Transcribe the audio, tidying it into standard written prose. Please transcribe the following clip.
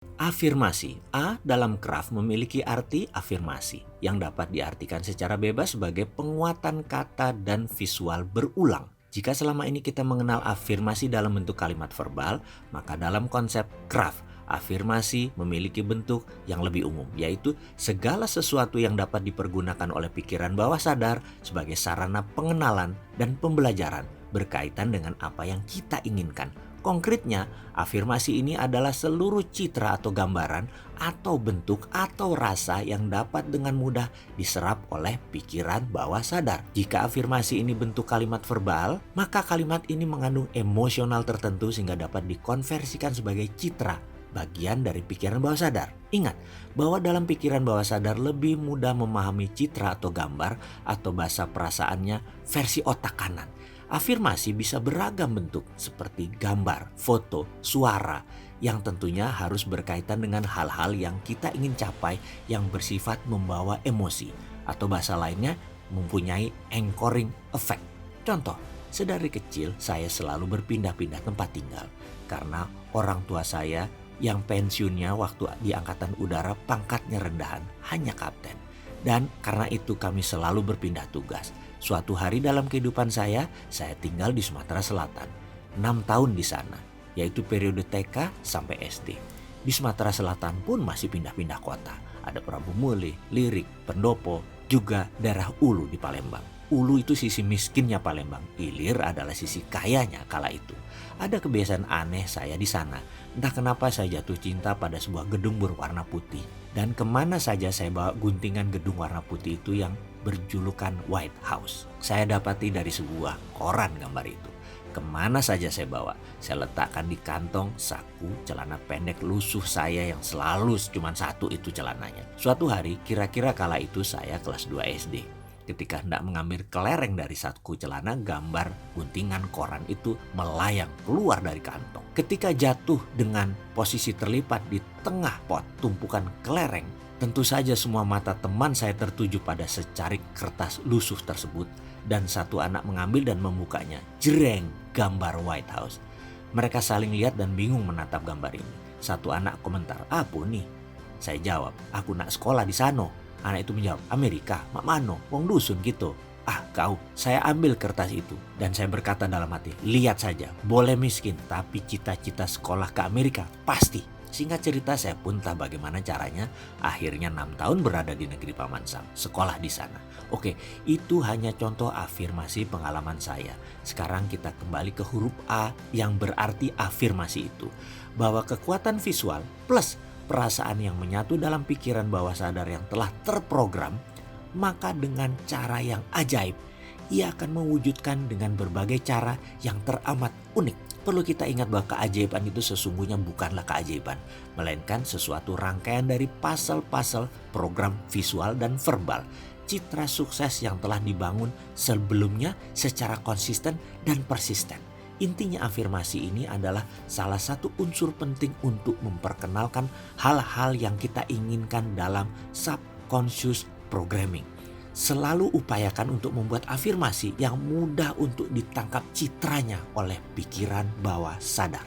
Afirmasi. A dalam Kraft memiliki arti afirmasi yang dapat diartikan secara bebas sebagai penguatan kata dan visual berulang. Jika selama ini kita mengenal afirmasi dalam bentuk kalimat verbal, maka dalam konsep Kraft, afirmasi memiliki bentuk yang lebih umum, yaitu segala sesuatu yang dapat dipergunakan oleh pikiran bawah sadar sebagai sarana pengenalan dan pembelajaran berkaitan dengan apa yang kita inginkan. Konkretnya, afirmasi ini adalah seluruh citra atau gambaran atau bentuk atau rasa yang dapat dengan mudah diserap oleh pikiran bawah sadar. Jika afirmasi ini bentuk kalimat verbal, maka kalimat ini mengandung emosional tertentu sehingga dapat dikonversikan sebagai citra, bagian dari pikiran bawah sadar. Ingat bahwa dalam pikiran bawah sadar lebih mudah memahami citra atau gambar atau bahasa perasaannya versi otak kanan. Afirmasi bisa beragam bentuk seperti gambar, foto, suara yang tentunya harus berkaitan dengan hal-hal yang kita ingin capai yang bersifat membawa emosi atau bahasa lainnya mempunyai anchoring effect. Contoh, sedari kecil saya selalu berpindah-pindah tempat tinggal karena orang tua saya yang pensiunnya waktu di Angkatan Udara pangkatnya rendahan, hanya kapten. Dan karena itu kami selalu berpindah tugas. Suatu hari dalam kehidupan saya tinggal di Sumatera Selatan. 6 tahun di sana, yaitu periode TK sampai SD. Di Sumatera Selatan pun masih pindah-pindah kota. Ada Prabu Muli, Lirik, Pendopo, juga daerah Ulu di Palembang. Ulu itu sisi miskinnya Palembang, Ilir adalah sisi kayanya kala itu. Ada kebiasaan aneh saya di sana. Entah kenapa saya jatuh cinta pada sebuah gedung berwarna putih. Dan kemana saja saya bawa guntingan gedung warna putih itu yang berjulukan White House. Saya dapati dari sebuah koran gambar itu. Kemana saja saya bawa, saya letakkan di kantong saku celana pendek lusuh saya yang selalu cuma satu itu celananya. Suatu hari, kira-kira kala itu saya kelas 2 SD. Ketika hendak mengambil kelereng dari saku celana, gambar guntingan koran itu melayang keluar dari kantong. Ketika jatuh dengan posisi terlipat di tengah pot tumpukan kelereng, tentu saja semua mata teman saya tertuju pada secarik kertas lusuh tersebut dan satu anak mengambil dan membukanya. Jreng, gambar White House. Mereka saling lihat dan bingung menatap gambar ini. Satu anak komentar, "Apa nih?" Saya jawab, "Aku nak sekolah di sana." Anak itu menjawab, "Amerika, mak mano, wong dusun gitu." "Ah kau," saya ambil kertas itu dan saya berkata dalam hati, "Lihat saja, boleh miskin tapi cita-cita sekolah ke Amerika pasti." Singkat cerita saya pun entah bagaimana caranya akhirnya 6 tahun berada di negeri Paman Sam, sekolah di sana. Oke, itu hanya contoh afirmasi pengalaman saya. Sekarang kita kembali ke huruf A yang berarti afirmasi itu. Bahwa kekuatan visual plus perasaan yang menyatu dalam pikiran bawah sadar yang telah terprogram, maka dengan cara yang ajaib, ia akan mewujudkan dengan berbagai cara yang teramat unik. Perlu kita ingat bahwa keajaiban itu sesungguhnya bukanlah keajaiban, melainkan sesuatu rangkaian dari puzzle-puzzle program visual dan verbal. Citra sukses yang telah dibangun sebelumnya secara konsisten dan persisten. Intinya afirmasi ini adalah salah satu unsur penting untuk memperkenalkan hal-hal yang kita inginkan dalam subconscious programming. Selalu upayakan untuk membuat afirmasi yang mudah untuk ditangkap citranya oleh pikiran bawah sadar.